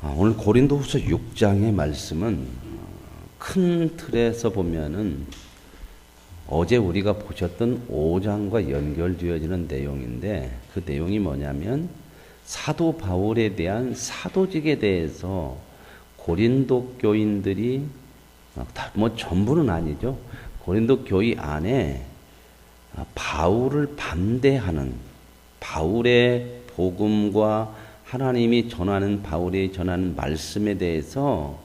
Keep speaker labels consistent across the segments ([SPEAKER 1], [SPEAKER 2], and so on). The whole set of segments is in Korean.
[SPEAKER 1] 오늘 고린도후서 6장의 말씀은 큰 틀에서 보면은 어제 우리가 보셨던 5장과 연결되어지는 내용인데, 그 내용이 뭐냐면 사도 바울에 대한 사도직에 대해서 고린도 교인들이 전부는 아니죠. 고린도 교회 안에 바울을 반대하는, 바울의 복음과 하나님이 전하는, 바울이 전하는 말씀에 대해서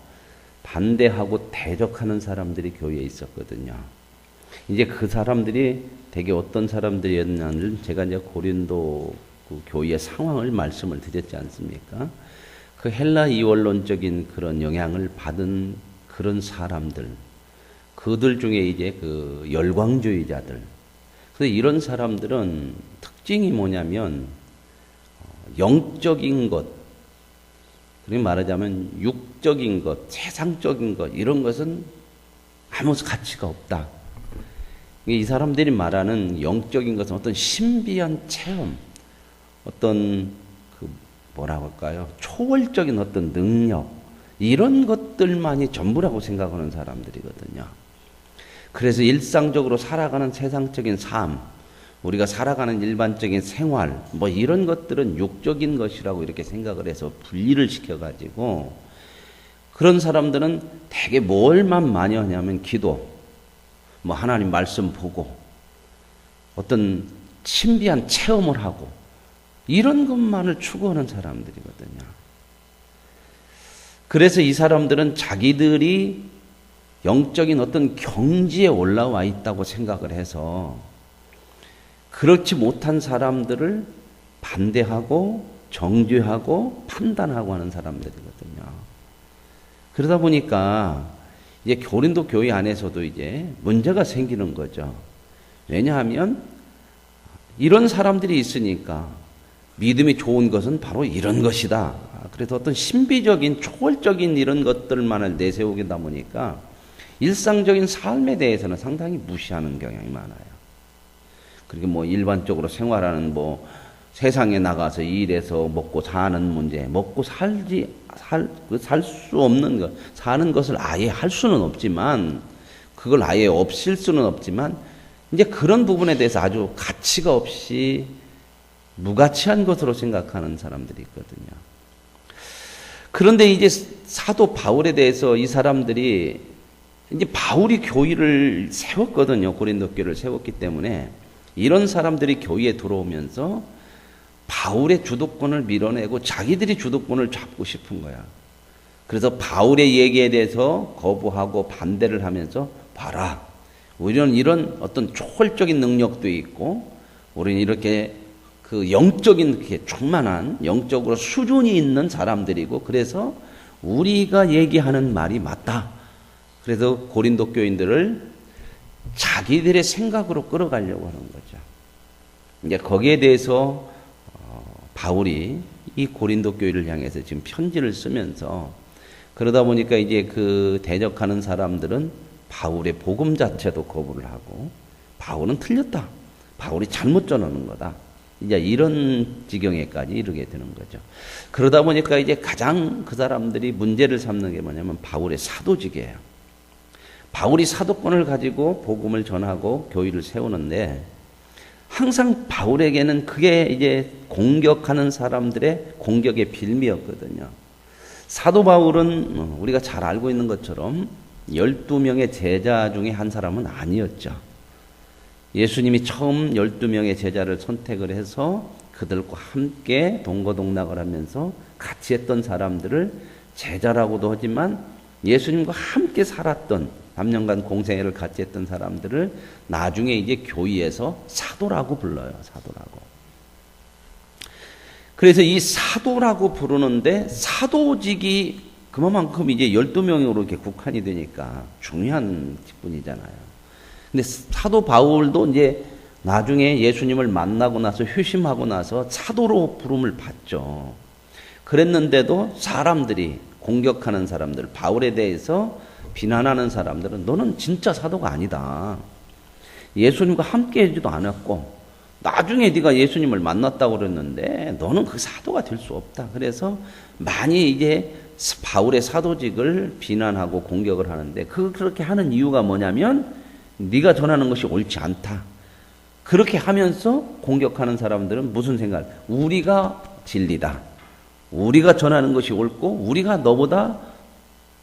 [SPEAKER 1] 반대하고 대적하는 사람들이 교회에 있었거든요. 이제 그 사람들이 대개 어떤 사람들이었냐는 제가 이제 고린도 그 교회의 상황을 말씀을 드렸지 않습니까? 그 헬라 이원론적인 그런 영향을 받은 그런 사람들, 그들 중에 이제 그 열광주의자들. 그래서 이런 사람들은 특징이 뭐냐면 영적인 것, 그리고 말하자면 육적인 것, 세상적인 것, 이런 것은 아무 가치가 없다. 이 사람들이 말하는 영적인 것은 어떤 신비한 체험, 어떤 뭐라고 할까요? 초월적인 어떤 능력, 이런 것들만이 전부라고 생각하는 사람들이거든요. 그래서 일상적으로 살아가는 세상적인 삶, 우리가 살아가는 일반적인 생활, 이런 것들은 육적인 것이라고 이렇게 생각을 해서 분리를 시켜가지고, 그런 사람들은 되게 뭘만 많이 하냐면 기도, 하나님 말씀 보고, 어떤 신비한 체험을 하고, 이런 것만을 추구하는 사람들이거든요. 그래서 이 사람들은 자기들이 영적인 어떤 경지에 올라와 있다고 생각을 해서 그렇지 못한 사람들을 반대하고 정죄하고 판단하고 하는 사람들이거든요. 그러다 보니까 이제 고린도 교회 안에서도 이제 문제가 생기는 거죠. 왜냐하면 이런 사람들이 있으니까 믿음이 좋은 것은 바로 이런 것이다. 그래서 어떤 신비적인 초월적인 이런 것들만을 내세우다 보니까 일상적인 삶에 대해서는 상당히 무시하는 경향이 많아요. 그리고 일반적으로 생활하는 세상에 나가서 일해서 먹고 사는 문제, 먹고 살 수 없는 것, 사는 것을 아예 할 수는 없지만, 그걸 아예 없앨 수는 없지만, 이제 그런 부분에 대해서 아주 가치가 없이 무가치한 것으로 생각하는 사람들이 있거든요. 그런데 이제 사도 바울에 대해서 이 사람들이 이제 바울이 교회를 세웠거든요. 고린도 교회를 세웠기 때문에 이런 사람들이 교회에 들어오면서 바울의 주도권을 밀어내고 자기들이 주도권을 잡고 싶은 거야. 그래서 바울의 얘기에 대해서 거부하고 반대를 하면서, 봐라, 우리는 이런 어떤 초월적인 능력도 있고, 우리는 이렇게 그 영적인 충만한 영적으로 수준이 있는 사람들이고, 그래서 우리가 얘기하는 말이 맞다. 그래서 고린도 교인들을 자기들의 생각으로 끌어가려고 하는 거죠. 이제 거기에 대해서 바울이 이 고린도 교회를 향해서 지금 편지를 쓰면서, 그러다 보니까 이제 그 대적하는 사람들은 바울의 복음 자체도 거부를 하고, 바울은 틀렸다, 바울이 잘못 전하는 거다, 이제 이런 지경에까지 이르게 되는 거죠. 그러다 보니까 이제 가장 그 사람들이 문제를 삼는 게 뭐냐면 바울의 사도직이에요. 바울이 사도권을 가지고 복음을 전하고 교회를 세우는데, 항상 바울에게는 그게 이제 공격하는 사람들의 공격의 빌미였거든요. 사도 바울은 우리가 잘 알고 있는 것처럼 12명의 제자 중에 한 사람은 아니었죠. 예수님이 처음 12명의 제자를 선택을 해서 그들과 함께 동거동락을 하면서 같이 했던 사람들을 제자라고도 하지만, 예수님과 함께 살았던 3년간 공생애를 같이 했던 사람들을 나중에 이제 교회에서 사도라고 불러요. 사도라고. 그래서 이 사도라고 부르는데, 사도직이 그만큼 이제 12명으로 이렇게 국한이 되니까 중요한 직분이잖아요. 근데 사도 바울도 이제 나중에 예수님을 만나고 나서 휴심하고 나서 사도로 부름을 받죠. 그랬는데도 사람들이, 공격하는 사람들, 바울에 대해서 비난하는 사람들은 너는 진짜 사도가 아니다, 예수님과 함께 하지도 않았고 나중에 네가 예수님을 만났다고 그랬는데 너는 그 사도가 될 수 없다. 그래서 많이 이제 바울의 사도직을 비난하고 공격을 하는데 그렇게 하는 이유가 뭐냐면 네가 전하는 것이 옳지 않다. 그렇게 하면서 공격하는 사람들은 무슨 생각? 우리가 진리다. 우리가 전하는 것이 옳고 우리가 너보다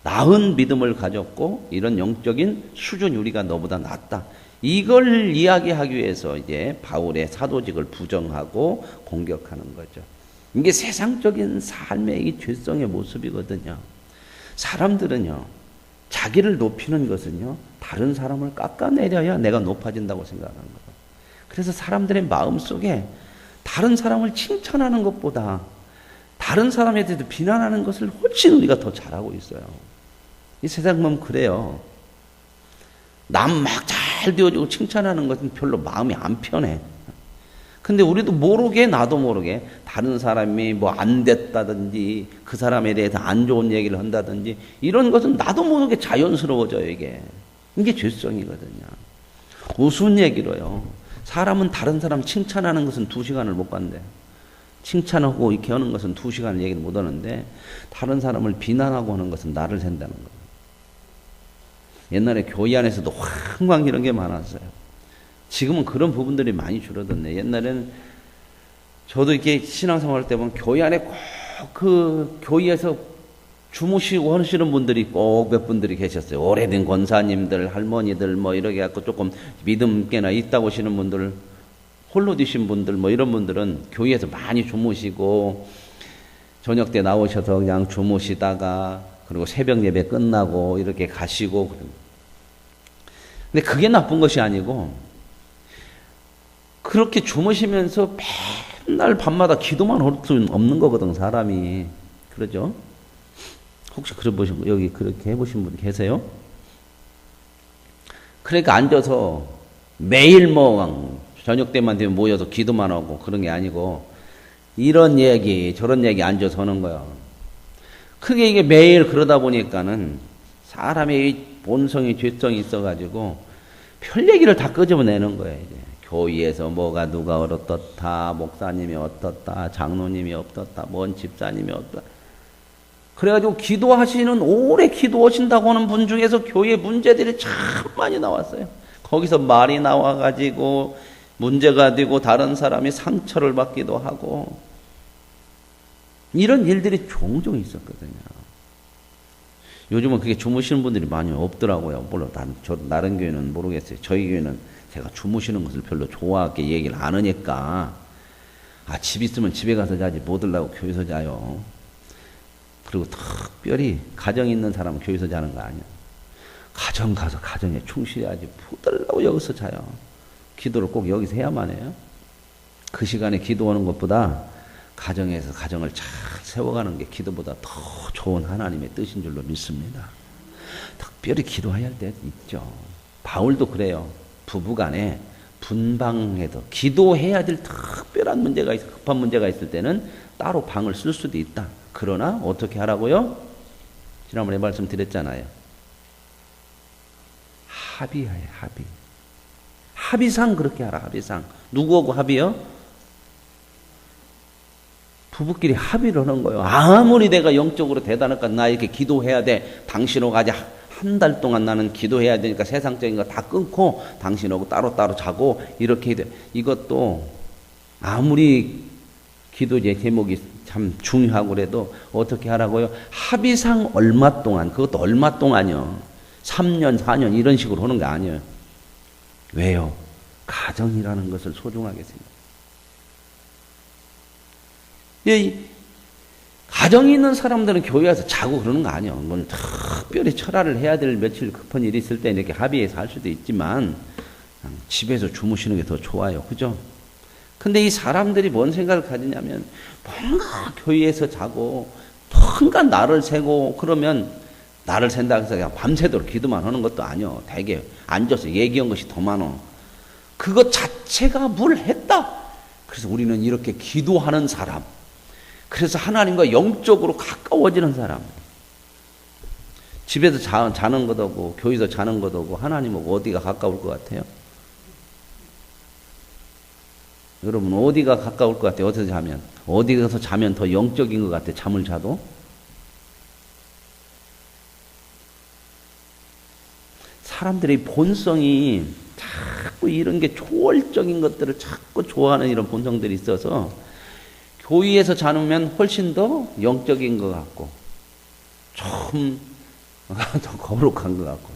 [SPEAKER 1] 나은 믿음을 가졌고 이런 영적인 수준이 우리가 너보다 낫다. 이걸 이야기하기 위해서 이제 바울의 사도직을 부정하고 공격하는 거죠. 이게 세상적인 삶의 이 죄성의 모습이거든요. 사람들은요, 자기를 높이는 것은요, 다른 사람을 깎아내려야 내가 높아진다고 생각하는 거예요. 그래서 사람들의 마음 속에 다른 사람을 칭찬하는 것보다 다른 사람에 대해서 비난하는 것을 훨씬 우리가 더 잘하고 있어요. 이 세상 보면 그래요. 남 막 잘 되어주고 칭찬하는 것은 별로 마음이 안 편해. 근데 우리도 모르게 나도 모르게 다른 사람이 뭐 안 됐다든지 그 사람에 대해서 안 좋은 얘기를 한다든지 이런 것은 나도 모르게 자연스러워져요. 이게 죄성이거든요. 우스운 얘기로요. 사람은 다른 사람 칭찬하는 것은 2시간을 못 간대. 칭찬하고 이렇게 하는 것은 2시간 얘기를 못 하는데 다른 사람을 비난하고 하는 것은 날을 샌다는 거예요. 옛날에 교회 안에서도 황광 이런 게 많았어요. 지금은 그런 부분들이 많이 줄어들네. 옛날에는 저도 이렇게 신앙생활 할 때 보면 교회 안에 꼭 그 교회에서 주무시고 하시는 분들이 꼭 몇 분들이 계셨어요. 오래된 권사님들, 할머니들 뭐 이렇게 갖고 조금 믿음께나 있다고 하시는 분들, 홀로 드신 분들 뭐 이런 분들은 교회에서 많이 주무시고 저녁 때 나오셔서 그냥 주무시다가 그리고 새벽 예배 끝나고 이렇게 가시고. 근데 그게 나쁜 것이 아니고 그렇게 주무시면서 맨날 밤마다 기도만 할 수 없는 거거든, 사람이. 그러죠? 혹시 여기 그렇게 해보신 분 계세요? 그러니까 앉아서 매일 뭐 저녁 때만 되면 모여서 기도만 하고 그런 게 아니고 이런 얘기 저런 얘기 앉아서 하는 거야. 크게 이게 매일 그러다 보니까는 사람의 본성이 죄성이 있어가지고 별 얘기를 다 끄집어내는 거예요. 이제 교회에서 뭐가 누가 어떻다, 목사님이 어떻다, 장로님이 어떻다, 뭔 집사님이 어떻다. 그래가지고 기도하시는 오래 기도하신다고 하는 분 중에서 교회 문제들이 참 많이 나왔어요. 거기서 말이 나와가지고 문제가 되고 다른 사람이 상처를 받기도 하고 이런 일들이 종종 있었거든요. 요즘은 그게 주무시는 분들이 많이 없더라고요. 물론 다른 교회는 모르겠어요. 저희 교회는 제가 주무시는 것을 별로 좋아하게 얘기를 안 하니까 집 있으면 집에 가서 자지 못 들라고 교회에서 자요. 그리고 특별히 가정 있는 사람은 교회에서 자는 거 아니야. 가정 가서 가정에 충실해야지 못 들라고 여기서 자요. 기도를 꼭 여기서 해야만 해요. 그 시간에 기도하는 것보다 가정에서 가정을 잘 세워가는 게 기도보다 더 좋은 하나님의 뜻인 줄로 믿습니다. 특별히 기도해야 할 때 있죠. 바울도 그래요. 부부간에 분방해도 기도해야 될 특별한 문제가 있어, 급한 문제가 있을 때는 따로 방을 쓸 수도 있다. 그러나 어떻게 하라고요? 지난번에 말씀드렸잖아요. 합의하에 합의. 합의상 그렇게 하라. 합의상. 누구하고 합의요? 부부끼리 합의를 하는 거예요. 아무리 내가 영적으로 대단할까 나 이렇게 기도해야 돼. 당신하고 가지 한 달 동안 나는 기도해야 되니까 세상적인 거 다 끊고 당신하고 따로따로 자고 이렇게 해야 돼. 이것도 아무리 기도의 제목이 참 중요하고 그래도 어떻게 하라고요? 합의상 얼마 동안, 그것도 얼마 동안이요. 3년, 4년 이런 식으로 하는 거 아니에요. 왜요? 가정이라는 것을 소중하게 생각해요. 가정이 있는 사람들은 교회 와서 자고 그러는 거 아니에요. 뭔 특별히 철화를 해야 될 며칠 급한 일이 있을 때 이렇게 합의해서 할 수도 있지만 집에서 주무시는 게 더 좋아요. 그죠? 근데 이 사람들이 뭔 생각을 가지냐면 뭔가 교회에서 자고 뭔가 날을 새고 그러면 날을 샌다 해서 그냥 밤새도록 기도만 하는 것도 아니요. 되게 앉아서 얘기한 것이 더 많어. 그것 자체가 뭘 했다. 그래서 우리는 이렇게 기도하는 사람, 그래서 하나님과 영적으로 가까워지는 사람, 집에서 자는 것하고 교회에서 자는 것하고 하나님하고 어디가 가까울 것 같아요? 여러분 어디가 가까울 것 같아요? 어디서 자면? 어디 가서 자면 더 영적인 것 같아요? 잠을 자도? 사람들의 본성이 자꾸 이런 게 초월적인 것들을 자꾸 좋아하는 이런 본성들이 있어서 교회에서 자누면 훨씬 더 영적인 것 같고 좀 더 거룩한 것 같고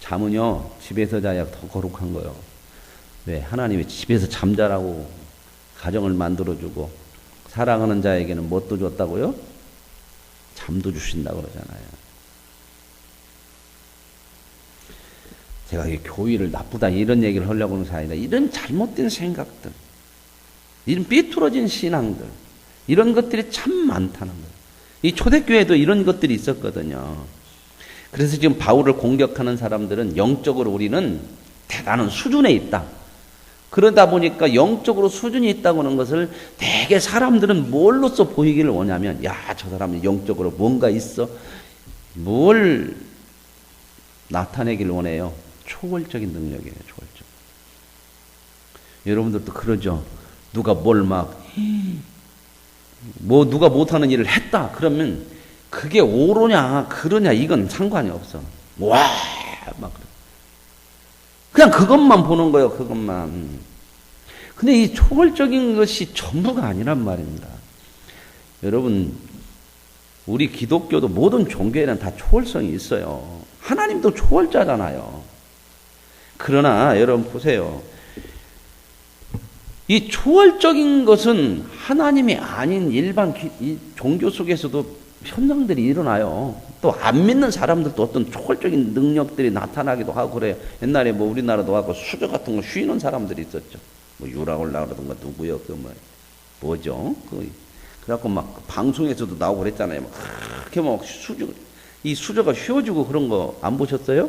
[SPEAKER 1] 잠은요 집에서 자야 더 거룩한 거요. 왜? 하나님이 집에서 잠자라고 가정을 만들어주고 사랑하는 자에게는 뭣도 줬다고요? 잠도 주신다고 그러잖아요. 제가 이 교회를 나쁘다 이런 얘기를 하려고 하는 것이 아니라 이런 잘못된 생각들, 이런 삐뚤어진 신앙들, 이런 것들이 참 많다는 거예요. 이 초대교회도 이런 것들이 있었거든요. 그래서 지금 바울을 공격하는 사람들은 영적으로 우리는 대단한 수준에 있다. 그러다 보니까 영적으로 수준이 있다고 하는 것을 대개 사람들은 뭘로써 보이기를 원하면, 야, 저 사람은 영적으로 뭔가 있어. 뭘 나타내기를 원해요? 초월적인 능력이에요, 초월적. 여러분들도 그러죠. 누가 뭘 누가 못하는 일을 했다. 그러면 그게 옳으냐, 그러냐, 이건 상관이 없어. 와, 막 그래. 그냥 그것만 보는 거예요, 그것만. 근데 이 초월적인 것이 전부가 아니란 말입니다. 여러분, 우리 기독교도 모든 종교에는 다 초월성이 있어요. 하나님도 초월자잖아요. 그러나 여러분 보세요. 이 초월적인 것은 하나님이 아닌 일반 종교 속에서도 현상들이 일어나요. 또 안 믿는 사람들도 어떤 초월적인 능력들이 나타나기도 하고 그래요. 옛날에 뭐 우리나라도 하고 수저 같은 거 쉬는 사람들이 있었죠. 뭐 유라올라 그러던가 누구요? 뭐죠? 그래갖고 막 방송에서도 나오고 그랬잖아요. 막 그렇게 막 이 수저가 휘어지고 그런 거 안 보셨어요?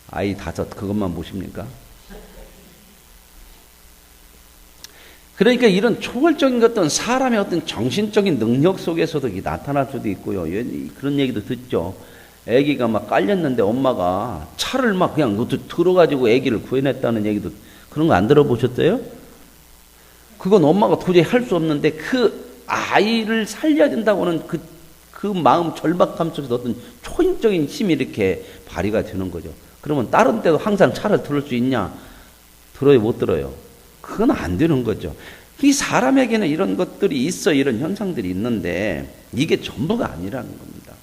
[SPEAKER 1] 아이 5 그것만 보십니까? 그러니까 이런 초월적인 것들은 사람의 어떤 정신적인 능력 속에서도 나타날 수도 있고요. 그런 얘기도 듣죠. 아기가 막 깔렸는데 엄마가 차를 막 그냥 들어가지고 아기를 구해냈다는 얘기도, 그런 거 안 들어보셨어요? 그건 엄마가 도저히 할 수 없는데 그 아이를 살려야 된다고 하는 그 마음 절박함 속에서 어떤 초인적인 힘이 이렇게 발휘가 되는 거죠. 그러면 다른 때도 항상 차를 들을 수 있냐? 들어요, 못 들어요? 그건 안 되는 거죠. 이 사람에게는 이런 것들이 있어, 이런 현상들이 있는데 이게 전부가 아니라는 겁니다.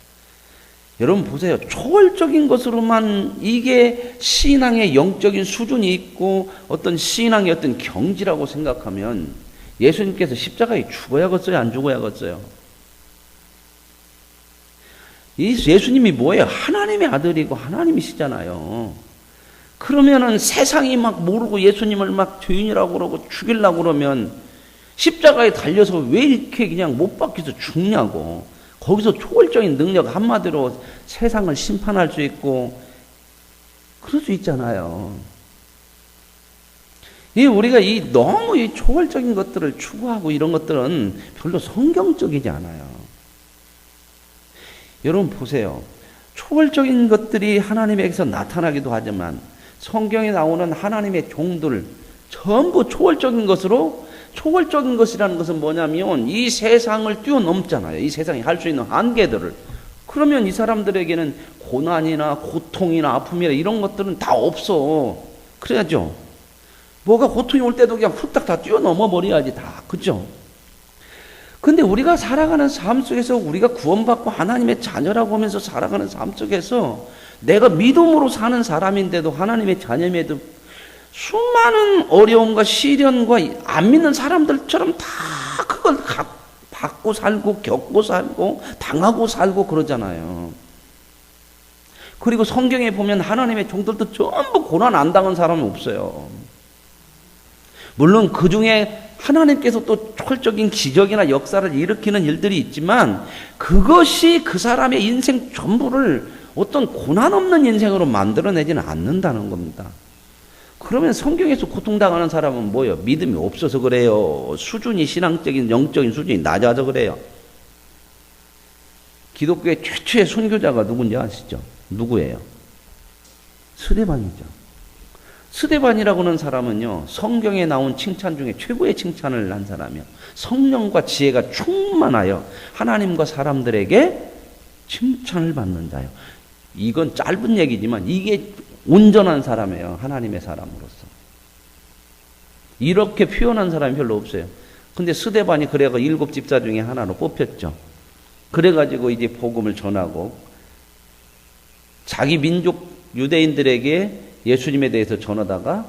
[SPEAKER 1] 여러분 보세요. 초월적인 것으로만 이게 신앙의 영적인 수준이 있고 어떤 신앙의 어떤 경지라고 생각하면 예수님께서 십자가에 죽어야겠어요? 안 죽어야겠어요? 이 예수님이 뭐예요? 하나님의 아들이고 하나님이시잖아요. 그러면은 세상이 막 모르고 예수님을 막 죄인이라고 그러고 죽이려고 그러면 십자가에 달려서 왜 이렇게 그냥 못 박혀서 죽냐고. 거기서 초월적인 능력 한마디로 세상을 심판할 수 있고 그럴 수 있잖아요. 우리가 너무 이 초월적인 것들을 추구하고 이런 것들은 별로 성경적이지 않아요. 여러분 보세요. 초월적인 것들이 하나님에게서 나타나기도 하지만 성경에 나오는 하나님의 종들 전부 초월적인 것으로, 초월적인 것이라는 것은 뭐냐면 이 세상을 뛰어넘잖아요. 이 세상이 할 수 있는 한계들을. 그러면 이 사람들에게는 고난이나 고통이나 아픔이나 이런 것들은 다 없어. 그래야죠. 뭐가 고통이 올 때도 그냥 훌딱 다 뛰어넘어 버려야지 다. 그죠? 근데 우리가 살아가는 삶 속에서 우리가 구원받고 하나님의 자녀라고 하면서 살아가는 삶 속에서 내가 믿음으로 사는 사람인데도 하나님의 자녀임에도 수많은 어려움과 시련과 안 믿는 사람들처럼 다 그걸 받고 살고 겪고 살고 당하고 살고 그러잖아요. 그리고 성경에 보면 하나님의 종들도 전부 고난 안 당한 사람이 없어요. 물론 그 중에 하나님께서 또 초월적인 기적이나 역사를 일으키는 일들이 있지만 그것이 그 사람의 인생 전부를 어떤 고난 없는 인생으로 만들어내지는 않는다는 겁니다. 그러면 성경에서 고통당하는 사람은 뭐예요? 믿음이 없어서 그래요. 수준이, 신앙적인 영적인 수준이 낮아서 그래요. 기독교의 최초의 선교자가 누군지 아시죠? 누구예요? 스데반이죠. 스데반이라고 하는 사람은요, 성경에 나온 칭찬 중에 최고의 칭찬을 한 사람이요. 성령과 지혜가 충만하여 하나님과 사람들에게 칭찬을 받는 자요. 이건 짧은 얘기지만 이게 온전한 사람이에요. 하나님의 사람으로서. 이렇게 표현한 사람이 별로 없어요. 근데 스데반이 그래가 7 집사 중에 하나로 뽑혔죠. 그래가지고 이제 복음을 전하고 자기 민족 유대인들에게 예수님에 대해서 전하다가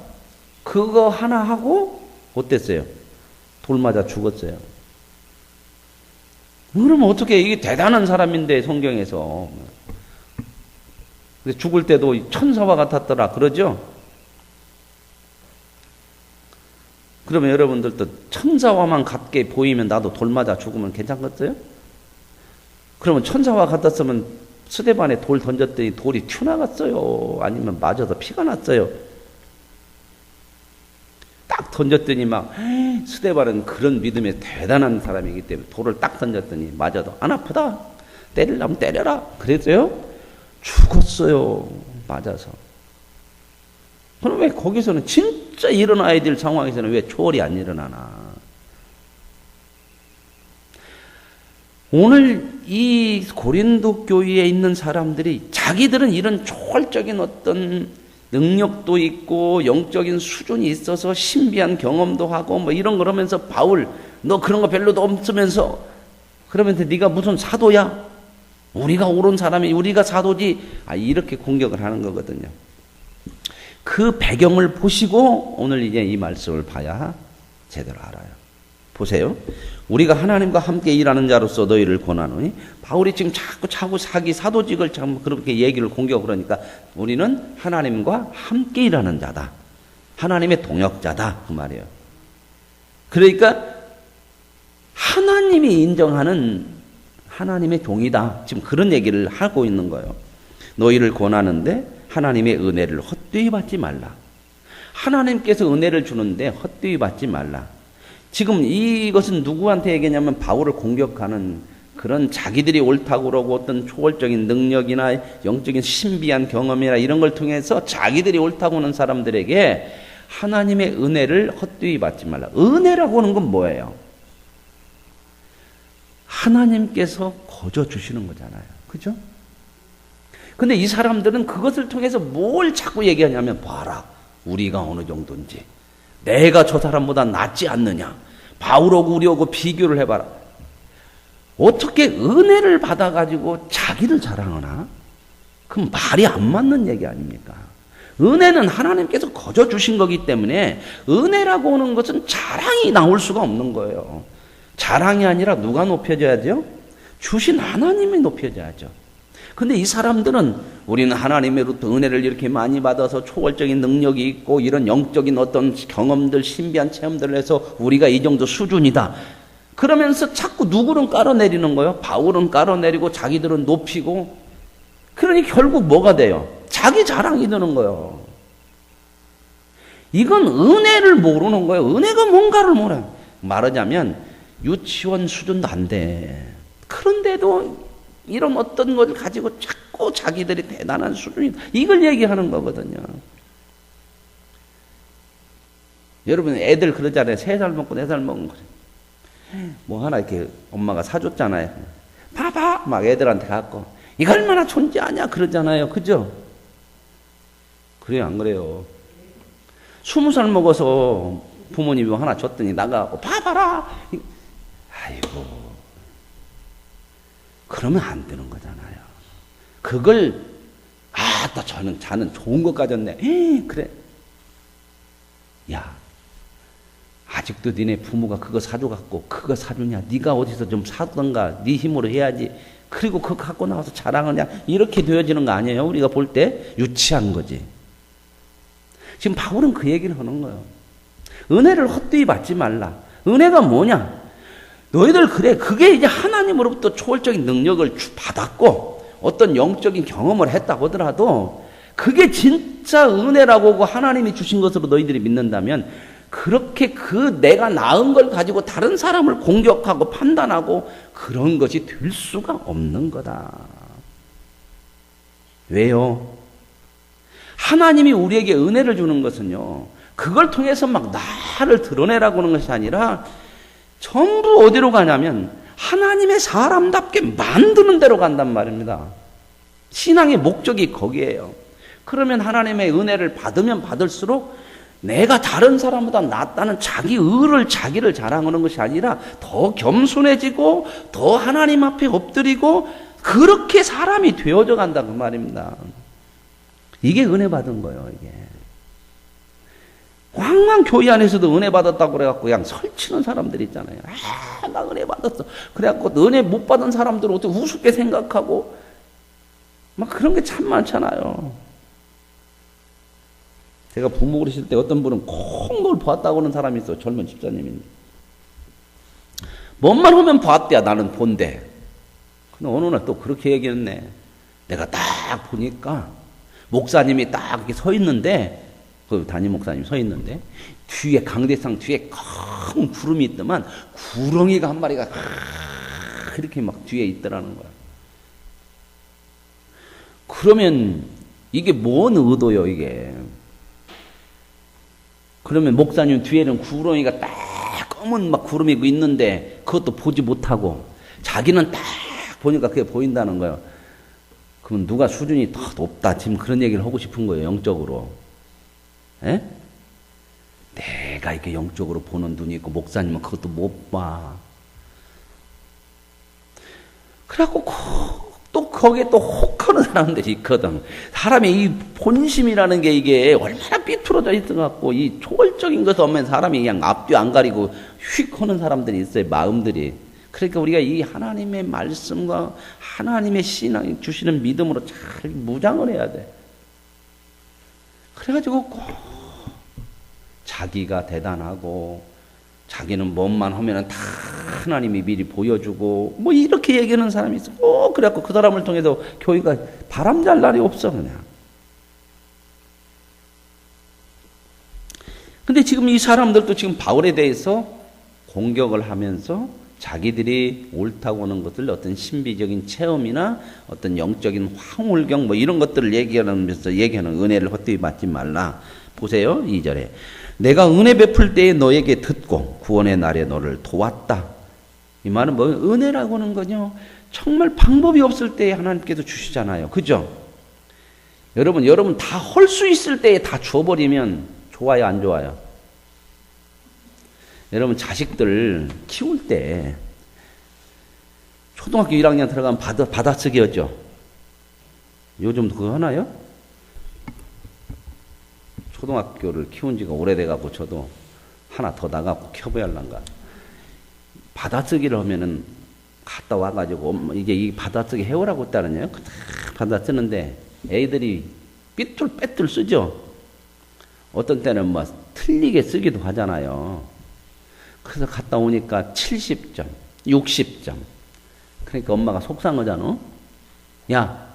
[SPEAKER 1] 그거 하나 하고 어땠어요? 돌 맞아 죽었어요. 그러면 어떻게, 이게 대단한 사람인데 성경에서. 근데 죽을 때도 천사와 같았더라 그러죠? 그러면 여러분들도 천사와만 같게 보이면 나도 돌 맞아 죽으면 괜찮겠어요? 그러면 천사와 같았으면 스데반에 돌 던졌더니 돌이 튀어나갔어요? 아니면 맞아서 피가 났어요? 딱 던졌더니 막 스데반은 그런 믿음에 대단한 사람이기 때문에 돌을 딱 던졌더니 맞아도 안 아프다. 때리려면 때려라. 그랬어요? 죽었어요. 맞아서. 그럼 왜 거기서는 진짜 일어나야 될 상황에서는 왜 초월이 안 일어나나? 오늘 이 고린도 교회에 있는 사람들이 자기들은 이런 초월적인 어떤 능력도 있고 영적인 수준이 있어서 신비한 경험도 하고 뭐 이런 거라면서 바울 너 그런 거 별로도 없으면서 그러면서 네가 무슨 사도야? 우리가 옳은 사람이 우리가 사도지. 이렇게 공격을 하는 거거든요. 그 배경을 보시고 오늘 이제 이 말씀을 봐야 제대로 알아요. 보세요. 우리가 하나님과 함께 일하는 자로서 너희를 권하노니, 바울이 지금 자꾸 자기 사도직을 참 그렇게 얘기를 공격을 하니까 우리는 하나님과 함께 일하는 자다. 하나님의 동역자다. 그 말이에요. 그러니까 하나님이 인정하는 하나님의 종이다. 지금 그런 얘기를 하고 있는 거예요. 너희를 권하는데 하나님의 은혜를 헛되이 받지 말라. 하나님께서 은혜를 주는데 헛되이 받지 말라. 지금 이것은 누구한테 얘기냐면 바울을 공격하는 그런 자기들이 옳다고 그러고 어떤 초월적인 능력이나 영적인 신비한 경험이나 이런 걸 통해서 자기들이 옳다고 하는 사람들에게 하나님의 은혜를 헛되이 받지 말라. 은혜라고 하는 건 뭐예요? 하나님께서 거저 주시는 거잖아요. 그죠? 근데 이 사람들은 그것을 통해서 뭘 자꾸 얘기하냐면 봐라. 우리가 어느 정도인지. 내가 저 사람보다 낫지 않느냐. 바울하고 우리하고 비교를 해봐라. 어떻게 은혜를 받아가지고 자기를 자랑하나? 그럼 말이 안 맞는 얘기 아닙니까? 은혜는 하나님께서 거저 주신 거기 때문에 은혜라고 하는 것은 자랑이 나올 수가 없는 거예요. 자랑이 아니라 누가 높여져야죠? 주신 하나님이 높여져야죠. 근데 이 사람들은 우리는 하나님으로부터 은혜를 이렇게 많이 받아서 초월적인 능력이 있고 이런 영적인 어떤 경험들, 신비한 체험들을 해서 우리가 이 정도 수준이다. 그러면서 자꾸 누구는 깔아내리는 거예요. 바울은 깔아내리고 자기들은 높이고. 그러니 결국 뭐가 돼요? 자기 자랑이 되는 거예요. 이건 은혜를 모르는 거예요. 은혜가 뭔가를 몰라요. 말하자면 유치원 수준도 안 돼. 그런데도 이런 어떤 걸 가지고 자꾸 자기들이 대단한 수준이다. 이걸 얘기하는 거거든요. 여러분 애들 그러잖아요. 3살 먹고 4살 먹은 거. 뭐 하나 이렇게 엄마가 사줬잖아요. 봐봐! 막 애들한테 갖고. 이거 얼마나 존재하냐? 그러잖아요. 그죠? 그래요? 안 그래요? 20살 먹어서 부모님이 하나 줬더니 나가고 봐봐라! 아이고. 그러면 안 되는 거잖아요. 그걸 자는 좋은 거 가졌네. 그래. 야, 아직도 니네 부모가 그거 사줘갖고 그거 사주냐? 네가 어디서 좀 사던가 네 힘으로 해야지. 그리고 그거 갖고 나와서 자랑하냐? 이렇게 되어지는 거 아니에요? 우리가 볼 때 유치한 거지. 지금 바울은 그 얘기를 하는 거예요. 은혜를 헛되이 받지 말라. 은혜가 뭐냐? 너희들 그래. 그게 이제 하나님으로부터 초월적인 능력을 받았고 어떤 영적인 경험을 했다고 하더라도 그게 진짜 은혜라고 하고 하나님이 주신 것으로 너희들이 믿는다면 그렇게 그 내가 낳은 걸 가지고 다른 사람을 공격하고 판단하고 그런 것이 될 수가 없는 거다. 왜요? 하나님이 우리에게 은혜를 주는 것은요, 그걸 통해서 막 나를 드러내라고 하는 것이 아니라 전부 어디로 가냐면 하나님의 사람답게 만드는 데로 간단 말입니다. 신앙의 목적이 거기에요. 그러면 하나님의 은혜를 받으면 받을수록 내가 다른 사람보다 낫다는 자기 의를, 자기를 자랑하는 것이 아니라 더 겸손해지고 더 하나님 앞에 엎드리고 그렇게 사람이 되어져 간다 그 말입니다. 이게 은혜 받은 거예요. 이게 왕왕 교회 안에서도 은혜 받았다고 그래갖고 그냥 설치는 사람들 있잖아요. 나 은혜 받았어. 그래갖고 은혜 못 받은 사람들은 어떻게 우습게 생각하고 막 그런 게 참 많잖아요. 제가 부모 그러실 때 어떤 분은 꼭 뭘 보았다고 하는 사람이 있어요. 젊은 집사님인데. 뭔만 하면 보았대야. 나는 본대. 근데 어느 날 또 그렇게 얘기했네. 내가 딱 보니까 목사님이 딱 이렇게 서 있는데, 그 담임 목사님 서 있는데, 뒤에 강대상 뒤에 큰 구름이 있더만 구렁이가 한 마리가 그렇게 막 뒤에 있더라는 거야. 그러면 이게 뭔 의도요, 이게? 그러면 목사님 뒤에는 구렁이가 딱 검은 막 구름이 있는데 그것도 보지 못하고 자기는 딱 보니까 그게 보인다는 거예요. 그럼 누가 수준이 더 높다. 지금 그런 얘기를 하고 싶은 거예요, 영적으로. 에? 내가 이렇게 영적으로 보는 눈이 있고 목사님은 그것도 못 봐. 그래갖고 또 거기에 또 혹하는 사람들이 있거든. 사람의 이 본심이라는 게 이게 얼마나 삐뚤어져 있어갖고 이 초월적인 것을 오면 사람이 그냥 앞뒤 안 가리고 휙 하는 사람들이 있어요. 마음들이. 그러니까 우리가 이 하나님의 말씀과 하나님의 신앙 주시는 믿음으로 잘 무장을 해야 돼. 그래가지고 꼭 자기가 대단하고 자기는 뭔만 하면은 다 하나님이 미리 보여주고 뭐 이렇게 얘기하는 사람이 있어. 그래갖고 그 사람을 통해서 교회가 바람잘 날이 없어 그냥. 근데 지금 이 사람들도 지금 바울에 대해서 공격을 하면서 자기들이 옳다고 하는 것들 어떤 신비적인 체험이나 어떤 영적인 황홀경 뭐 이런 것들을 얘기하면서 얘기하는 은혜를 헛되이 받지 말라. 보세요. 2절에 내가 은혜 베풀 때에 너에게 듣고 구원의 날에 너를 도왔다. 이 말은 뭐 은혜라고 하는 거요. 정말 방법이 없을 때에 하나님께서 주시잖아요. 그죠? 여러분 다 할 수 있을 때에 다 줘버리면 좋아요, 안 좋아요? 여러분 자식들 키울 때 초등학교 1학년 들어가면 받아쓰기였죠. 요즘도 그거 하나요? 초등학교를 키운 지가 오래돼갖고 저도 하나 더 나가고 켜봐야 할란가. 받아쓰기를 하면은 갔다 와가지고 이게 이 받아쓰기 해오라고 했다는요. 받아쓰는데 애들이 삐뚤빼뚤 쓰죠. 어떤 때는 뭐 틀리게 쓰기도 하잖아요. 그래서 갔다 오니까 70점, 60점. 그러니까 엄마가 속상하잖아. 야,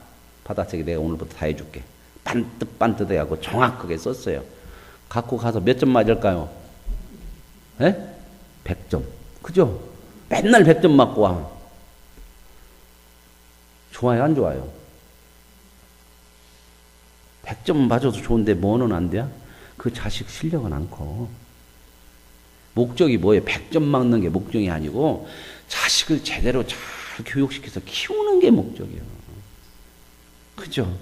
[SPEAKER 1] 받아쓰기 내가 오늘부터 다 해줄게. 반듯반듯 해갖고 정확하게 썼어요. 갖고 가서 몇 점 맞을까요? 에? 100점. 그죠? 맨날 100점 맞고 와. 좋아요, 안 좋아요? 100점 맞아도 좋은데 뭐는 안 돼요? 그 자식 실력은 안 커. 목적이 뭐예요? 100점 맞는 게 목적이 아니고 자식을 제대로 잘 교육시켜서 키우는 게 목적이에요. 그죠?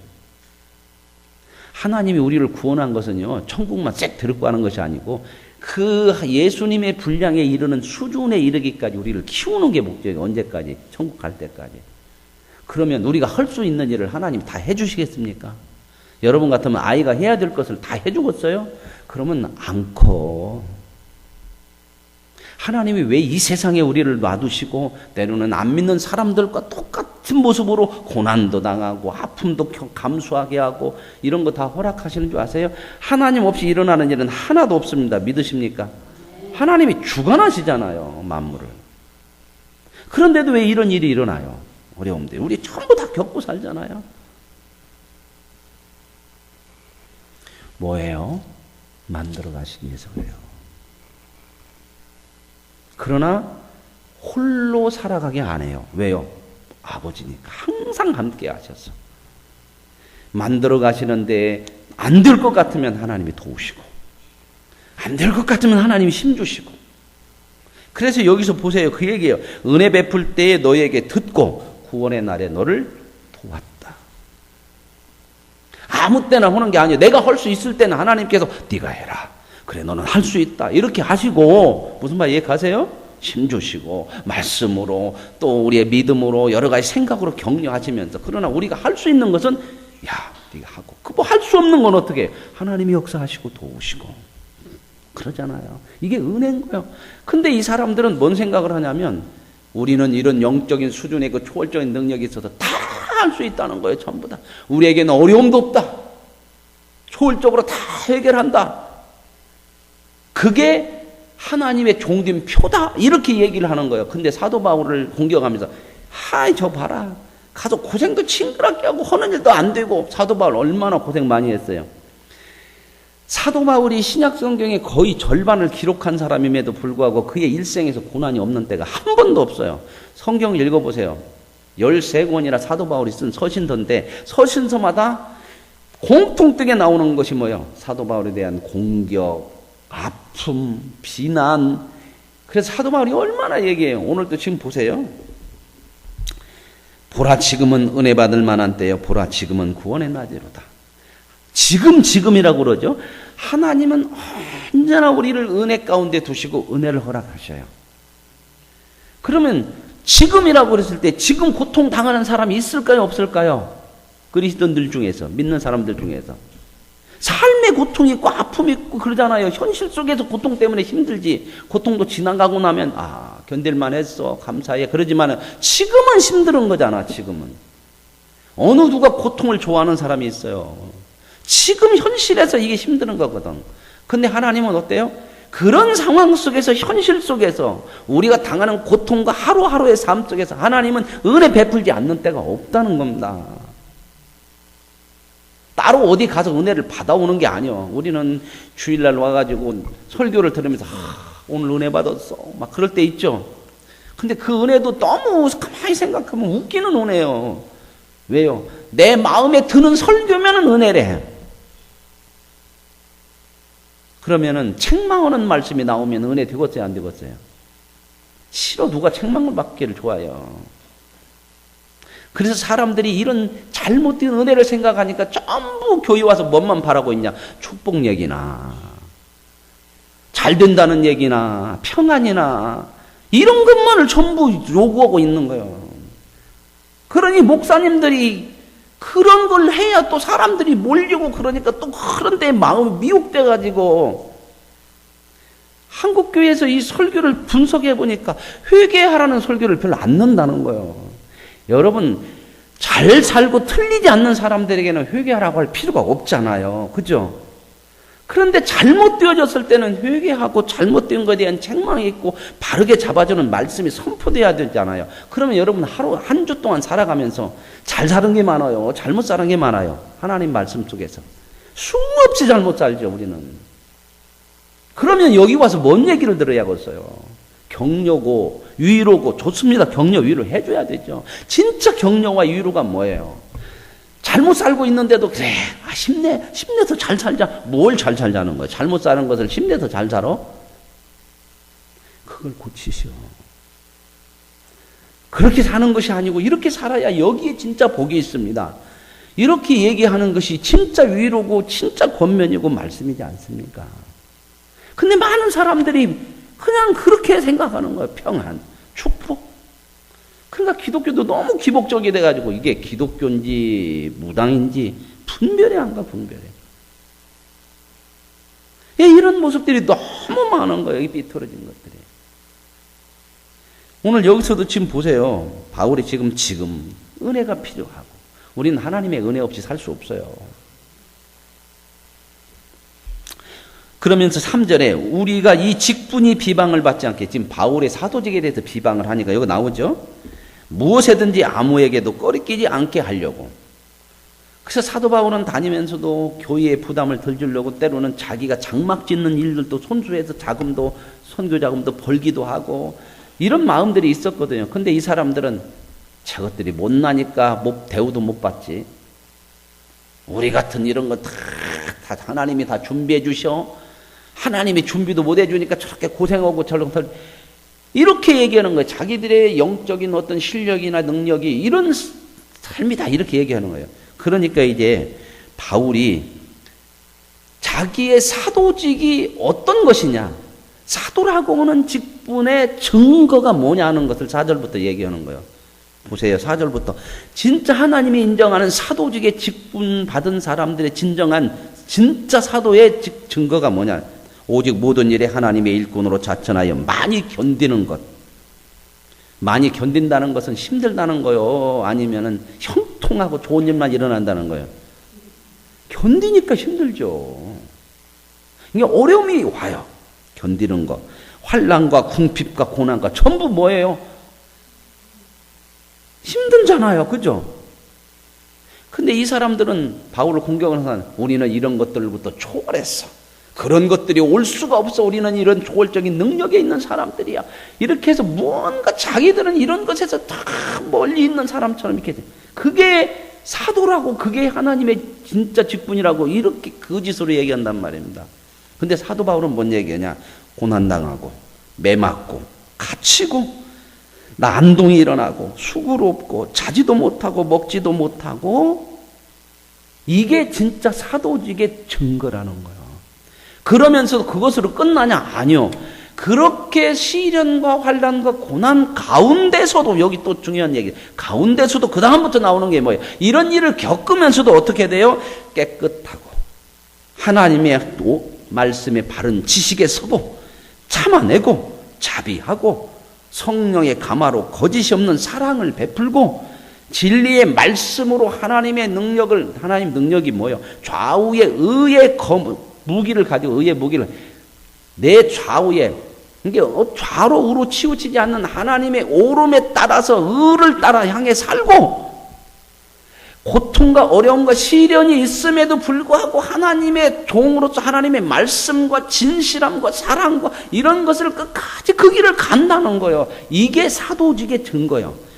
[SPEAKER 1] 하나님이 우리를 구원한 것은요, 천국만 싹 들고 가는 것이 아니고 그 예수님의 분량에 이르는 수준에 이르기까지 우리를 키우는 게 목적이에요. 언제까지? 천국 갈 때까지. 그러면 우리가 할 수 있는 일을 하나님이 다 해주시겠습니까? 여러분 같으면 아이가 해야 될 것을 다 해주겠어요? 그러면 안 커. 하나님이 왜 이 세상에 우리를 놔두시고 때로는 안 믿는 사람들과 똑같은 모습으로 고난도 당하고 아픔도 감수하게 하고 이런 거 다 허락하시는 줄 아세요? 하나님 없이 일어나는 일은 하나도 없습니다. 믿으십니까? 하나님이 주관하시잖아요. 만물을. 그런데도 왜 이런 일이 일어나요? 어려움들. 우리 전부 다 겪고 살잖아요. 뭐예요? 만들어 가시기 위해서 그래요. 그러나 홀로 살아가게 안 해요. 왜요? 아버지니까 항상 함께 하셔서. 만들어 가시는데 안 될 것 같으면 하나님이 도우시고, 안 될 것 같으면 하나님이 힘주시고. 그래서 여기서 보세요. 그 얘기예요. 은혜 베풀 때에 너에게 듣고 구원의 날에 너를 도왔다. 아무 때나 하는 게 아니에요. 내가 할 수 있을 때는 하나님께서 네가 해라. 그래 너는 할 수 있다. 이렇게 하시고, 무슨 말 이해가세요? 힘주시고 말씀으로 또 우리의 믿음으로 여러 가지 생각으로 격려하시면서, 그러나 우리가 할 수 있는 것은 야 네가 하고, 그 뭐 할 수 없는 건 어떻게 해요? 하나님이 역사하시고 도우시고 그러잖아요. 이게 은혜인 거예요. 근데 이 사람들은 뭔 생각을 하냐면 우리는 이런 영적인 수준의 그 초월적인 능력이 있어서 다 할 수 있다는 거예요. 전부 다. 우리에게는 어려움도 없다. 초월적으로 다 해결한다. 그게 하나님의 종된 표다. 이렇게 얘기를 하는 거예요. 근데 사도 바울을 공격하면서 하이 저 봐라. 가서 고생도 징그럽게 하고 하는 일도 안 되고. 사도 바울 얼마나 고생 많이 했어요. 사도 바울이 신약 성경의 거의 절반을 기록한 사람임에도 불구하고 그의 일생에서 고난이 없는 때가 한 번도 없어요. 성경을 읽어보세요. 13권이나 사도 바울이 쓴 서신서인데 서신서마다 공통되게 나오는 것이 뭐예요? 사도 바울에 대한 공격, 아픔, 비난. 그래서 사도 바울이 얼마나 얘기해요. 오늘도 지금 보세요. 보라 지금은 은혜 받을 만한 때요. 보라 지금은 구원의 낮이로다. 지금이라고 그러죠. 하나님은 언제나 우리를 은혜 가운데 두시고 은혜를 허락하셔요. 그러면 지금이라고 그랬을 때 지금 고통 당하는 사람이 있을까요? 없을까요? 그리스도인들 중에서, 믿는 사람들 중에서. 삶의 고통이 있고 아픔이 있고 그러잖아요. 현실 속에서 고통 때문에 힘들지. 고통도 지나가고 나면 견딜만 했어. 감사해. 그러지만 지금은 힘든 거잖아. 지금은. 어느 누가 고통을 좋아하는 사람이 있어요. 지금 현실에서 이게 힘든 거거든. 근데 하나님은 어때요? 그런 상황 속에서, 현실 속에서 우리가 당하는 고통과 하루하루의 삶 속에서 하나님은 은혜 베풀지 않는 때가 없다는 겁니다. 따로 어디 가서 은혜를 받아오는 게 아니요. 우리는 주일날 와가지고 설교를 들으면서 오늘 은혜 받았어 막 그럴 때 있죠. 근데 그 은혜도 너무 가만히 생각하면 웃기는 은혜예요. 왜요? 내 마음에 드는 설교면은 은혜래. 그러면은 책망하는 말씀이 나오면 은혜 되겠어요, 안 되겠어요? 싫어. 누가 책망을 받기를 좋아해요. 그래서 사람들이 이런 잘못된 은혜를 생각하니까 전부 교회 와서 뭔만 바라고 있냐? 축복 얘기나, 잘 된다는 얘기나, 평안이나, 이런 것만을 전부 요구하고 있는 거예요. 그러니 목사님들이 그런 걸 해야 또 사람들이 몰리고 그러니까 또 그런 데 마음이 미혹돼가지고, 한국교회에서 이 설교를 분석해 보니까 회개하라는 설교를 별로 안 넣는다는 거예요. 여러분, 잘 살고 틀리지 않는 사람들에게는 회개하라고 할 필요가 없잖아요. 그죠? 그런데 잘못되어졌을 때는 회개하고 잘못된 것에 대한 책망이 있고 바르게 잡아주는 말씀이 선포돼야 되잖아요. 그러면 여러분 하루 한 주 동안 살아가면서 잘 사는 게 많아요. 잘못 사는 게 많아요. 하나님 말씀 속에서. 수없이 잘못 살죠, 우리는. 그러면 여기 와서 뭔 얘기를 들어야겠어요? 격려고 위로고 좋습니다. 격려 위로 해줘야 되죠. 진짜 격려와 위로가 뭐예요? 잘못 살고 있는데도 그래 힘내서 잘 살자. 뭘 잘 살자는 거예요? 잘못 사는 것을 힘내서 잘 살아? 그걸 고치시오. 그렇게 사는 것이 아니고 이렇게 살아야 여기에 진짜 복이 있습니다. 이렇게 얘기하는 것이 진짜 위로고 진짜 권면이고 말씀이지 않습니까? 근데 많은 사람들이 그냥 그렇게 생각하는 거예요. 평안, 축복. 그러니까 기독교도 너무 기복적이 돼가지고 이게 기독교인지 무당인지 분별이 안 가, 분별이. 예, 이런 모습들이 너무 많은 거예요. 이 삐뚤어진 것들이. 오늘 여기서도 지금 보세요. 바울이 지금 은혜가 필요하고 우리는 하나님의 은혜 없이 살 수 없어요. 그러면서 3절에 우리가 이 직분이 비방을 받지 않게, 지금 바울의 사도직에 대해서 비방을 하니까 여기 나오죠. 무엇에든지 아무에게도 꺼리끼지 않게 하려고. 그래서 사도 바울은 다니면서도 교회에 부담을 덜 주려고 때로는 자기가 장막 짓는 일들도 손수해서 자금도, 선교 자금도 벌기도 하고 이런 마음들이 있었거든요. 근데 이 사람들은 저것들이 못나니까 대우도 못 받지. 우리 같은 이런 거 다 하나님이 다 준비해 주셔. 하나님이 준비도 못 해주니까 저렇게 고생하고 저렇게 이렇게 얘기하는 거예요. 자기들의 영적인 어떤 실력이나 능력이 이런 삶이다 이렇게 얘기하는 거예요. 그러니까 이제 바울이 자기의 사도직이 어떤 것이냐, 사도라고 하는 직분의 증거가 뭐냐 하는 것을 4절부터 얘기하는 거예요. 보세요. 4절부터 진짜 하나님이 인정하는 사도직의 직분 받은 사람들의 진정한 진짜 사도의 증거가 뭐냐. 오직 모든 일에 하나님의 일꾼으로 자천하여 많이 견디는 것. 많이 견딘다는 것은 힘들다는 거요. 아니면은 형통하고 좋은 일만 일어난다는 거예요. 견디니까 힘들죠. 이게 어려움이 와요. 견디는 거. 환난과 궁핍과 고난과 전부 뭐예요? 힘들잖아요. 그죠? 근데 이 사람들은 바울을 공격하는 사람, 우리는 이런 것들부터 초월했어. 그런 것들이 올 수가 없어. 우리는 이런 초월적인 능력에 있는 사람들이야. 이렇게 해서 뭔가 자기들은 이런 것에서 다 멀리 있는 사람처럼 이렇게 돼. 그게 사도라고, 그게 하나님의 진짜 직분이라고 이렇게 거짓으로 얘기한단 말입니다. 근데 사도 바울은 뭔 얘기하냐? 고난당하고 매맞고 갇히고 난동이 일어나고 수고롭고 자지도 못하고 먹지도 못하고 이게 진짜 사도직의 증거라는 거예요. 그러면서 그것으로 끝나냐? 아니요. 그렇게 시련과 환난과 고난 가운데서도, 여기 또 중요한 얘기, 가운데서도 그 다음부터 나오는 게 뭐예요? 이런 일을 겪으면서도 어떻게 돼요? 깨끗하고 하나님의 말씀의 바른 지식에 서고 참아내고 자비하고 성령의 감화로 거짓이 없는 사랑을 베풀고 진리의 말씀으로 하나님의 능력을, 하나님 능력이 뭐예요? 좌우의 의의 무기를 가지고, 의의 무기를 내 좌우에, 이게 좌로 우로 치우치지 않는 하나님의 오름에 따라서 의를 따라 향해 살고, 고통과 어려움과 시련이 있음에도 불구하고 하나님의 종으로서 하나님의 말씀과 진실함과 사랑과 이런 것을 끝까지 그 길을 간다는 거예요. 이게 사도직의 증거예요.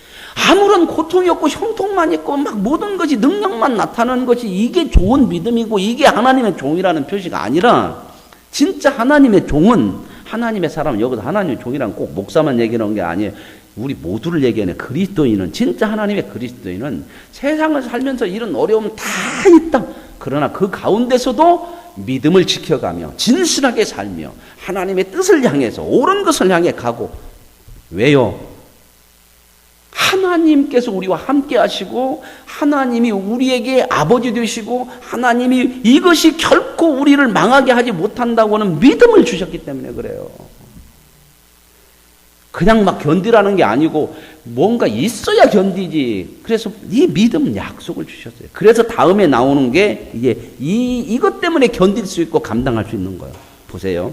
[SPEAKER 1] 아무런 고통이 없고 형통만 있고 막 모든 것이 능력만 나타나는 것이 이게 좋은 믿음이고 이게 하나님의 종이라는 표시가 아니라, 진짜 하나님의 종은, 하나님의 사람은, 여기서 하나님의 종이란 꼭 목사만 얘기하는 게 아니에요. 우리 모두를 얘기하는 그리스도인은, 진짜 하나님의 그리스도인은 세상을 살면서 이런 어려움 다 있다. 그러나 그 가운데서도 믿음을 지켜가며 진실하게 살며 하나님의 뜻을 향해서 옳은 것을 향해 가고. 왜요? 하나님께서 우리와 함께 하시고 하나님이 우리에게 아버지 되시고 하나님이 이것이 결코 우리를 망하게 하지 못한다고 하는 믿음을 주셨기 때문에 그래요. 그냥 막 견디라는 게 아니고 뭔가 있어야 견디지. 그래서 이 믿음 약속을 주셨어요. 그래서 다음에 나오는 게 이제 이것 때문에 견딜 수 있고 감당할 수 있는 거예요. 보세요.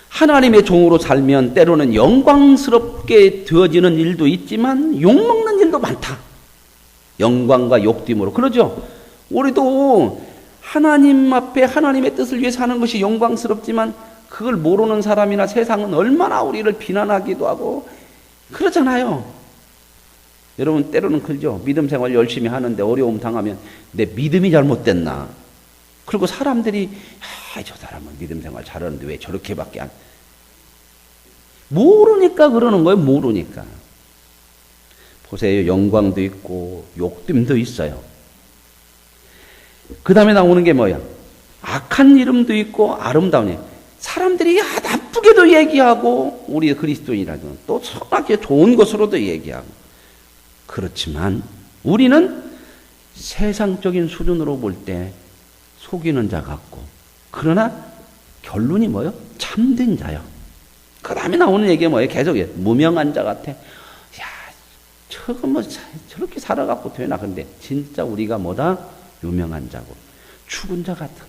[SPEAKER 1] 하나님의 종으로 살면 때로는 영광스럽게 되어지는 일도 있지만 욕먹는 일도 많다. 영광과 욕됨으로. 그러죠? 우리도 하나님 앞에 하나님의 뜻을 위해 사는 것이 영광스럽지만 그걸 모르는 사람이나 세상은 얼마나 우리를 비난하기도 하고 그러잖아요. 여러분 때로는 그러죠. 믿음 생활 열심히 하는데 어려움 당하면 내 믿음이 잘못됐나? 그리고 사람들이 저 사람은 믿음 생활 잘하는데 왜 저렇게밖에 안... 모르니까 그러는 거예요. 모르니까. 보세요. 영광도 있고 욕됨도 있어요. 그 다음에 나오는 게 뭐야? 악한 이름도 있고 아름다운 일. 사람들이 나쁘게도 얘기하고 우리 그리스도인이라도 또 선하게 좋은 것으로도 얘기하고. 그렇지만 우리는 세상적인 수준으로 볼 때 속이는 자 같고, 그러나 결론이 뭐예요? 참된 자요. 그 다음에 나오는 얘기가 뭐예요? 계속 무명한 자 같아. 야, 저거 뭐 저렇게 살아갖고 되나? 근데 진짜 우리가 뭐다? 유명한 자고 죽은 자 같으나,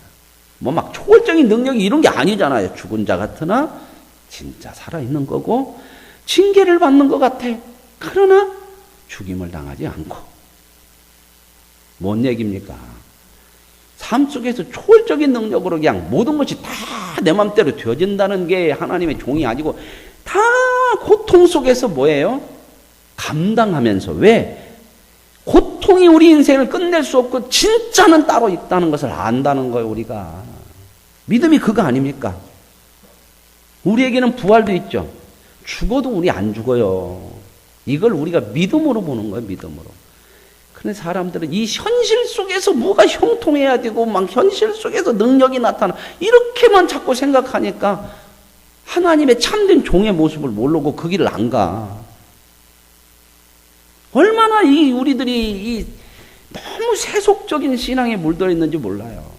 [SPEAKER 1] 뭐 막 초월적인 능력이 이런 게 아니잖아요. 죽은 자 같으나 진짜 살아있는 거고 징계를 받는 것 같아. 그러나 죽임을 당하지 않고. 뭔 얘기입니까? 삶 속에서 초월적인 능력으로 그냥 모든 것이 다 내 맘대로 되어진다는 게 하나님의 종이 아니고 다 고통 속에서 뭐예요? 감당하면서. 왜? 고통 고통이 우리 인생을 끝낼 수 없고 진짜는 따로 있다는 것을 안다는 거예요. 우리가 믿음이 그거 아닙니까? 우리에게는 부활도 있죠. 죽어도 우리 안 죽어요. 이걸 우리가 믿음으로 보는 거예요. 믿음으로. 그런데 사람들은 이 현실 속에서 뭐가 형통해야 되고 막 현실 속에서 능력이 나타나 이렇게만 자꾸 생각하니까 하나님의 참된 종의 모습을 모르고 그 길을 안 가. 얼마나 우리들이 너무 세속적인 신앙에 물들어 있는지 몰라요.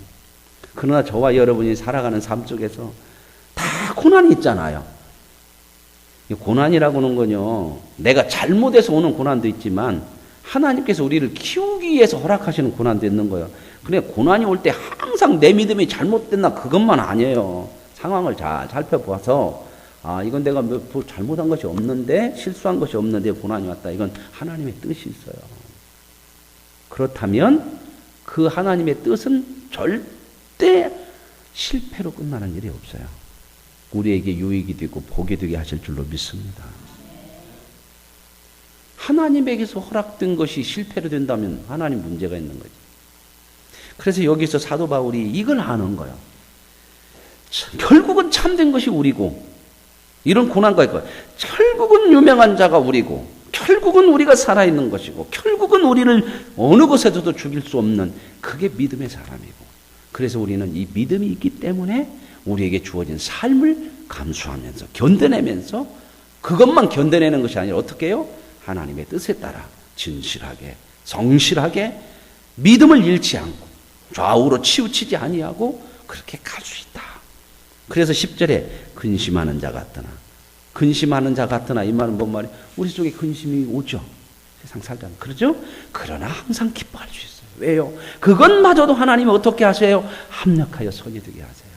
[SPEAKER 1] 그러나 저와 여러분이 살아가는 삶 속에서 다 고난이 있잖아요. 고난이라고는 건요, 내가 잘못해서 오는 고난도 있지만 하나님께서 우리를 키우기 위해서 허락하시는 고난도 있는 거예요. 그래, 고난이 올 때 항상 내 믿음이 잘못됐나 그것만 아니에요. 상황을 잘 살펴봐서 이건 내가 뭐 잘못한 것이 없는데, 실수한 것이 없는데 고난이 왔다. 이건 하나님의 뜻이 있어요. 그렇다면 그 하나님의 뜻은 절대 실패로 끝나는 일이 없어요. 우리에게 유익이 되고 복이 되게 하실 줄로 믿습니다. 하나님에게서 허락된 것이 실패로 된다면 하나님 문제가 있는 거죠. 그래서 여기서 사도 바울이 이걸 아는 거예요. 결국은 참된 것이 우리고, 이런 고난과 있고, 결국은 유명한 자가 우리고, 결국은 우리가 살아있는 것이고, 결국은 우리를 어느 곳에서도 죽일 수 없는 그게 믿음의 사람이고, 그래서 우리는 이 믿음이 있기 때문에 우리에게 주어진 삶을 감수하면서 견뎌내면서, 그것만 견뎌내는 것이 아니라 어떻게 해요? 하나님의 뜻에 따라 진실하게 성실하게 믿음을 잃지 않고 좌우로 치우치지 아니하고 그렇게 갈 수 있다. 그래서 10절에 근심하는 자 같으나, 근심하는 자 같으나 이 말은 뭔 말이에요? 우리 속에 근심이 오죠. 세상 살다 그러죠? 그러나 항상 기뻐할 수 있어요. 왜요? 그것마저도 하나님이 어떻게 하세요? 합력하여 선이 되게 하세요.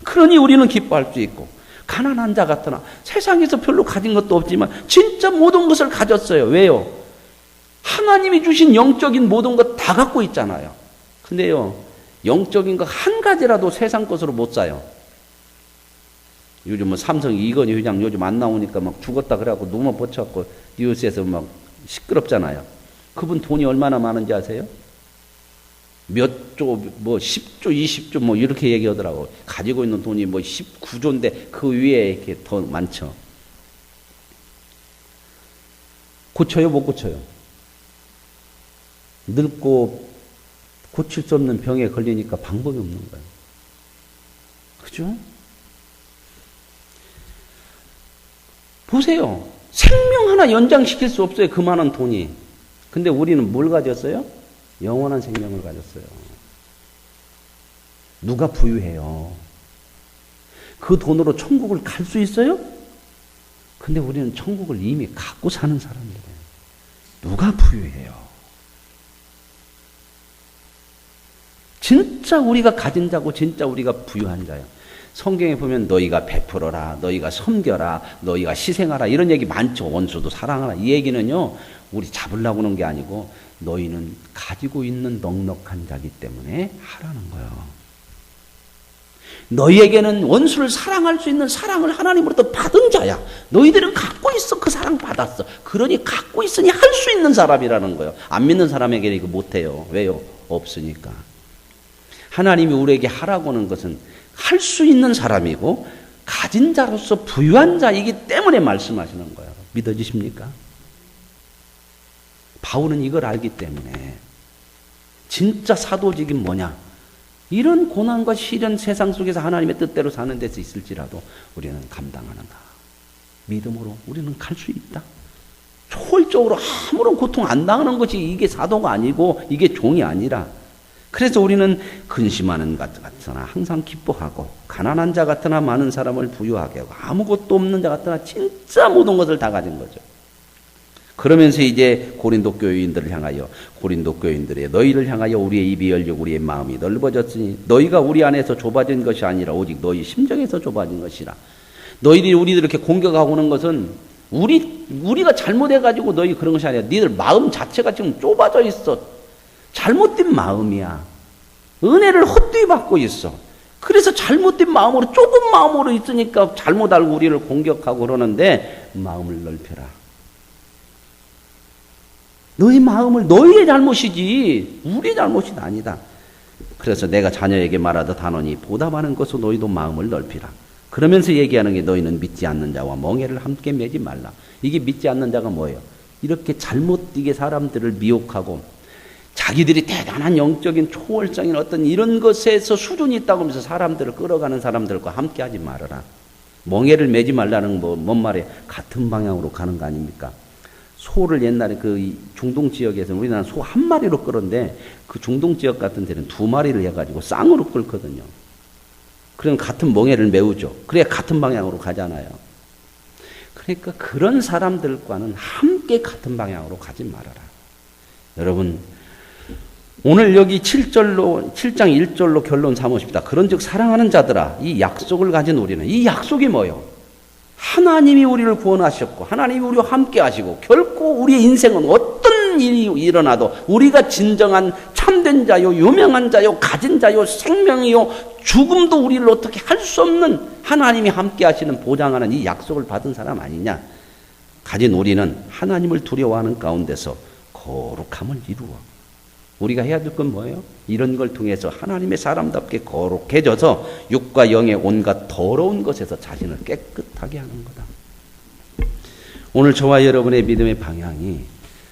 [SPEAKER 1] 그러니 우리는 기뻐할 수 있고, 가난한 자 같으나 세상에서 별로 가진 것도 없지만 진짜 모든 것을 가졌어요. 왜요? 하나님이 주신 영적인 모든 것 다 갖고 있잖아요. 근데요, 영적인 거 한 가지라도 세상 것으로 못 사요. 요즘 뭐 삼성 이건희 회장 요즘 안 나오니까 막 죽었다 그래갖고 눈만 버쳐갖고 뉴스에서 막 시끄럽잖아요. 그분 돈이 얼마나 많은지 아세요? 몇 조, 뭐 10조, 20조 뭐 이렇게 얘기하더라고. 가지고 있는 돈이 뭐 19조인데 그 위에 이렇게 더 많죠. 고쳐요, 못 고쳐요? 늙고 고칠 수 없는 병에 걸리니까 방법이 없는 거예요. 그죠? 보세요. 생명 하나 연장시킬 수 없어요. 그 많은 돈이. 근데 우리는 뭘 가졌어요? 영원한 생명을 가졌어요. 누가 부유해요? 그 돈으로 천국을 갈 수 있어요? 근데 우리는 천국을 이미 갖고 사는 사람들이에요. 누가 부유해요? 진짜 우리가 가진 자고 진짜 우리가 부유한 자예요. 성경에 보면 너희가 베풀어라, 너희가 섬겨라, 너희가 희생하라 이런 얘기 많죠. 원수도 사랑하라. 이 얘기는요, 우리 잡으려고 하는 게 아니고 너희는 가지고 있는 넉넉한 자기 때문에 하라는 거예요. 너희에게는 원수를 사랑할 수 있는 사랑을 하나님으로부터 받은 자야. 너희들은 갖고 있어. 그 사랑 받았어. 그러니 갖고 있으니 할 수 있는 사람이라는 거예요. 안 믿는 사람에게는 이거 못해요. 왜요? 없으니까. 하나님이 우리에게 하라고 하는 것은 할 수 있는 사람이고 가진 자로서 부유한 자이기 때문에 말씀하시는 거예요. 믿어지십니까? 바울은 이걸 알기 때문에 진짜 사도직이 뭐냐? 이런 고난과 시련 세상 속에서 하나님의 뜻대로 사는 데서 있을지라도 우리는 감당하는가? 믿음으로 우리는 갈 수 있다. 초월적으로 아무런 고통 안 당하는 것이 이게 사도가 아니고 이게 종이 아니라, 그래서 우리는 근심하는 자 같으나 항상 기뻐하고 가난한 자 같으나 많은 사람을 부유하게 하고 아무것도 없는 자 같으나 진짜 모든 것을 다 가진 거죠. 그러면서 이제 고린도 교인들을 향하여, 고린도 교인들의 너희를 향하여 우리의 입이 열리고 우리의 마음이 넓어졌으니 너희가 우리 안에서 좁아진 것이 아니라 오직 너희 심정에서 좁아진 것이라. 너희들이 우리들 이렇게 공격하고 오는 것은 우리가 잘못해가지고 너희 그런 것이 아니라 너희들 마음 자체가 지금 좁아져 있어. 잘못된 마음이야. 은혜를 헛되이 받고 있어. 그래서 잘못된 마음으로, 좁은 마음으로 있으니까 잘못 알고 우리를 공격하고 그러는데 마음을 넓혀라. 너희 마음을 너희의 잘못이지 우리의 잘못이 아니다. 그래서 내가 자녀에게 말하듯 하노니 보답하는 것으로 너희도 마음을 넓히라. 그러면서 얘기하는 게 너희는 믿지 않는 자와 멍에를 함께 매지 말라. 이게 믿지 않는 자가 뭐예요? 이렇게 잘못되게 사람들을 미혹하고 자기들이 대단한 영적인 초월적인 어떤 이런 것에서 수준이 있다고 하면서 사람들을 끌어가는 사람들과 함께 하지 말아라. 멍에를 매지 말라는 뭔 말이에요? 같은 방향으로 가는 거 아닙니까? 소를 옛날에 그 중동 지역에서는 우리나라는 소 한 마리로 끌었는데 그 중동 지역 같은 데는 두 마리를 해가지고 쌍으로 끌거든요. 그럼 같은 멍에를 메우죠. 그래야 같은 방향으로 가잖아요. 그러니까 그런 사람들과는 함께 같은 방향으로 가지 말아라. 여러분, 오늘 여기 7장 1절로 결론 삼으십니다. 그런즉 사랑하는 자들아, 이 약속을 가진 우리는, 이 약속이 뭐예요? 하나님이 우리를 구원하셨고 하나님이 우리와 함께 하시고 결코 우리의 인생은 어떤 일이 일어나도 우리가 진정한 참된 자요, 유명한 자요, 가진 자요, 생명이요, 죽음도 우리를 어떻게 할 수 없는 하나님이 함께 하시는 보장하는 이 약속을 받은 사람 아니냐? 가진 우리는 하나님을 두려워하는 가운데서 거룩함을 이루어. 우리가 해야 될 건 뭐예요? 이런 걸 통해서 하나님의 사람답게 거룩해져서 육과 영의 온갖 더러운 것에서 자신을 깨끗하게 하는 거다. 오늘 저와 여러분의 믿음의 방향이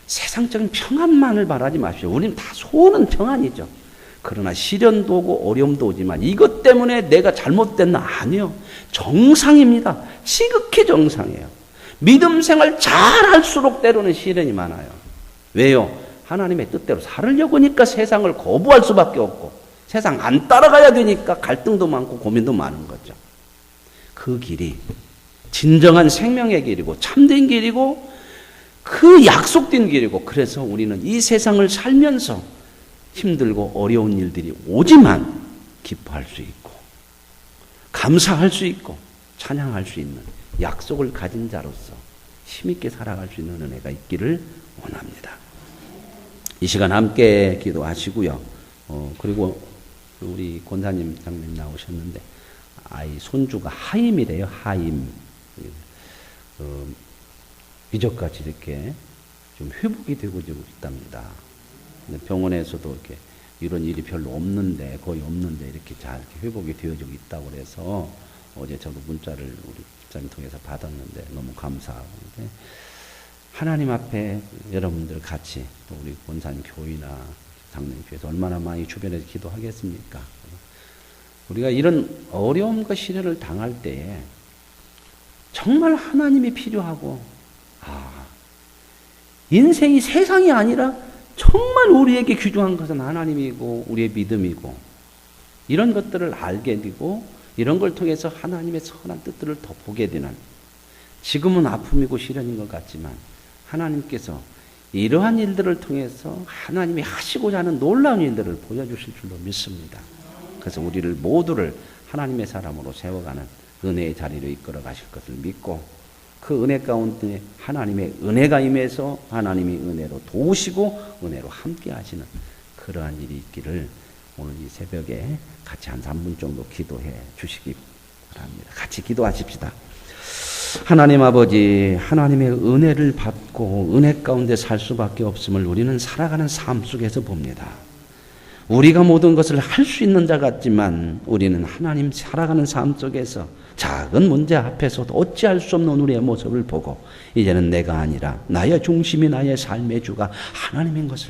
[SPEAKER 1] 세상적인 평안만을 바라지 마십시오. 우리는 다 소원은 평안이죠. 그러나 시련도 오고 어려움도 오지만 이것 때문에 내가 잘못됐나? 아니요. 정상입니다. 지극히 정상이에요. 믿음 생활 잘할수록 때로는 시련이 많아요. 왜요? 하나님의 뜻대로 살으려고 하니까 세상을 거부할 수밖에 없고 세상 안 따라가야 되니까 갈등도 많고 고민도 많은 거죠. 그 길이 진정한 생명의 길이고 참된 길이고 그 약속된 길이고 그래서 우리는 이 세상을 살면서 힘들고 어려운 일들이 오지만 기뻐할 수 있고 감사할 수 있고 찬양할 수 있는 약속을 가진 자로서 힘있게 살아갈 수 있는 은혜가 있기를 원합니다. 이 시간 함께 기도하시고요. 그리고 우리 권사님 장님 나오셨는데 아이 손주가 하임이래요. 하임. 이전까지 이렇게 좀 회복이 되고 있답니다. 근데 병원에서도 이렇게 이런 일이 별로 없는데 거의 없는데 이렇게 잘 이렇게 회복이 되어지고 있다고 그래서 어제 저도 문자를 우리 집사님 통해서 받았는데 너무 감사하고 하나님 앞에 여러분들 같이 또 우리 본산 교회나 장로교회에서 얼마나 많이 주변에서 기도하겠습니까? 우리가 이런 어려움과 시련을 당할 때에 정말 하나님이 필요하고 인생이 세상이 아니라 정말 우리에게 귀중한 것은 하나님이고 우리의 믿음이고 이런 것들을 알게 되고 이런 걸 통해서 하나님의 선한 뜻들을 더 보게 되는 지금은 아픔이고 시련인 것 같지만 하나님께서 이러한 일들을 통해서 하나님이 하시고자 하는 놀라운 일들을 보여주실 줄로 믿습니다. 그래서 우리를 모두를 하나님의 사람으로 세워가는 은혜의 자리로 이끌어 가실 것을 믿고 그 은혜 가운데 하나님의 은혜가 임해서 하나님이 은혜로 도우시고 은혜로 함께 하시는 그러한 일이 있기를 오늘 이 새벽에 같이 한 3분 정도 기도해 주시기 바랍니다. 같이 기도하십시다. 하나님 아버지, 하나님의 은혜를 받고 은혜 가운데 살 수밖에 없음을 우리는 살아가는 삶 속에서 봅니다. 우리가 모든 것을 할 수 있는 자 같지만 우리는 하나님 살아가는 삶 속에서 작은 문제 앞에서도 어찌할 수 없는 우리의 모습을 보고 이제는 내가 아니라 나의 중심이 나의 삶의 주가 하나님인 것을